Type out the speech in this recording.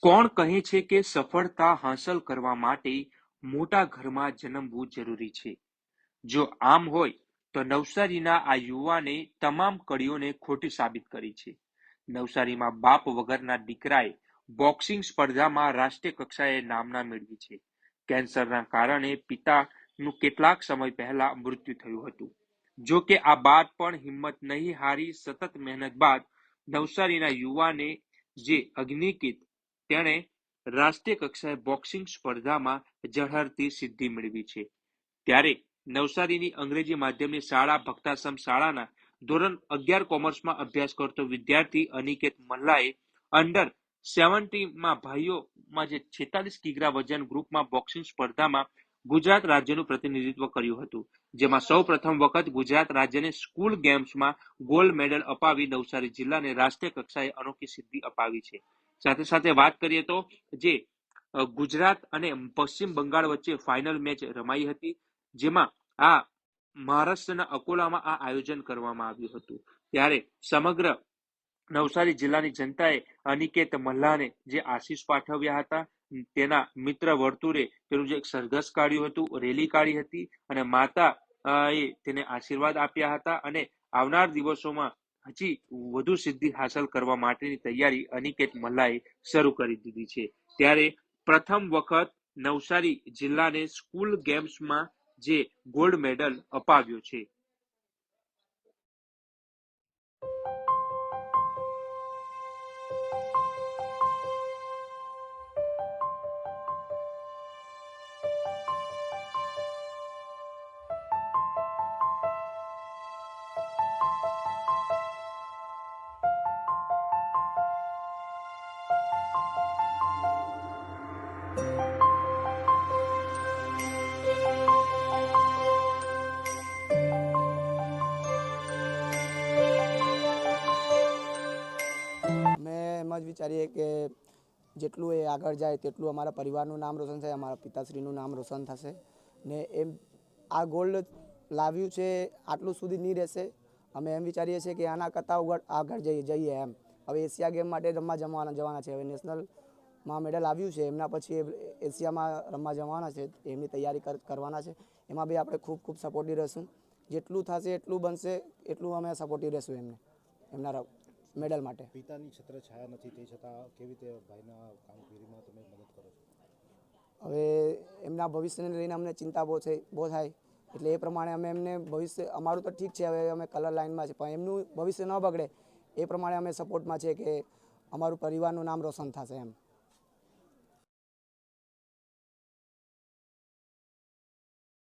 કોણ કહે છે કે સફળતા હાંસલ કરવા માટે મોટા ઘરમાં જન્મવું જરૂરી છે? જો આમ હોય તો નવસારીના આ યુવાને તમામ કડીઓને ખોટી સાબિત કરી છે. નવસારીમાં બાપ વગરના દીકરાએ બોક્સિંગ સ્પર્ધામાં રાષ્ટ્રીય કક્ષાએ નામના મેળવી છે. કેન્સરના કારણે પિતાનું કેટલાક સમય પહેલા મૃત્યુ થયું હતું. જો કે આ બાદ પણ હિંમત નહીં હારી સતત મહેનત બાદ નવસારીના યુવાને જે અગ્નિકિત તેણે રાષ્ટ્રીય કક્ષાએ બોક્સિંગ સ્પર્ધામાં ઝળહળતી સિદ્ધિ મેળવી છે. ત્યારે નવસારીની અંગ્રેજી માધ્યમની શાળા ભક્તાશ્રમ શાળાના ધોરણ 11 કોમર્સમાં અભ્યાસ કરતો વિદ્યાર્થી અનિકેત મલ્લાએ અંડર 17 ભાઈઓમાં જે 46 કિગ્રા વજન ગ્રુપમાં બોક્સિંગ સ્પર્ધામાં ગુજરાત રાજ્યનું પ્રતિનિધિત્વ કર્યું હતું, જેમાં સૌ પ્રથમ વખત ગુજરાત રાજ્યને સ્કૂલ ગેમ્સમાં ગોલ્ડ મેડલ અપાવી નવસારી જિલ્લાને રાષ્ટ્રીય કક્ષાએ અનોખી સિદ્ધિ અપાવી છે. સાથે સાથે વાત કરીએ તો જે ગુજરાત અને પશ્ચિમ બંગાળ વચ્ચે ફાઇનલ મેચ રમાઈ હતી, જેમાં આ મહારાષ્ટ્રના અકોલામાં આ આયોજન કરવામાં આવ્યું હતું. ત્યારે સમગ્ર નવસારી જિલ્લાની જનતાએ અનિકેત મલ્લાને જે આશીષ પાઠવ્યા હતા, તેના મિત્ર વર્તુળે તેનું જે સરઘસ કાઢ્યું હતું, રેલી કાઢી હતી અને માતા એ તેને આશીર્વાદ આપ્યા હતા અને આવનાર દિવસોમાં હજી વધુ સિદ્ધિ હાંસલ કરવા માટેની તૈયારી અનિકેત મલ્લાએ શરૂ કરી દીધી છે. ત્યારે પ્રથમ વખત નવસારી જિલ્લાને સ્કૂલ ગેમ્સમાં જે ગોલ્ડ મેડલ અપાવ્યો છે. એમ જ વિચારીએ કે જેટલું એ આગળ જાય તેટલું અમારા પરિવારનું નામ રોશન થાય, અમારા પિતાશ્રીનું નામ રોશન થશે ને એમ આ ગોલ્ડ લાવ્યું છે આટલું સુધી નહીં રહેશે. અમે એમ વિચારીએ છીએ કે આના કરતાં આગળ જઈએ એમ. હવે એશિયા ગેમ માટે રમવા જવાના છે. હવે નેશનલમાં મેડલ આવ્યું છે, એમના પછી એશિયામાં રમવા જવાના છે, એમની તૈયારી કરવાના છે. એમાં બી આપણે ખૂબ ખૂબ સપોર્ટિવ રહેશું. જેટલું થશે એટલું બનશે એટલું અમે સપોર્ટિવ રહેશું એમના મેડલ માટે. પિતાની છત્ર છાયા નથી, તે છતાં કેવી રીતે ભાઈના કામગીરીમાં તમે મદદ કરો છો? હવે એમના ભવિષ્યને લઈને અમને ચિંતા બહુ થાય, એટલે એ પ્રમાણે અમે એમને ભવિષ્ય અમારું તો ઠીક છે, હવે અમે કલર લાઇનમાં છે, પણ એમનું ભવિષ્ય ન બગડે એ પ્રમાણે અમે સપોર્ટમાં છે કે અમારું પરિવારનું નામ રોશન થશે એમ.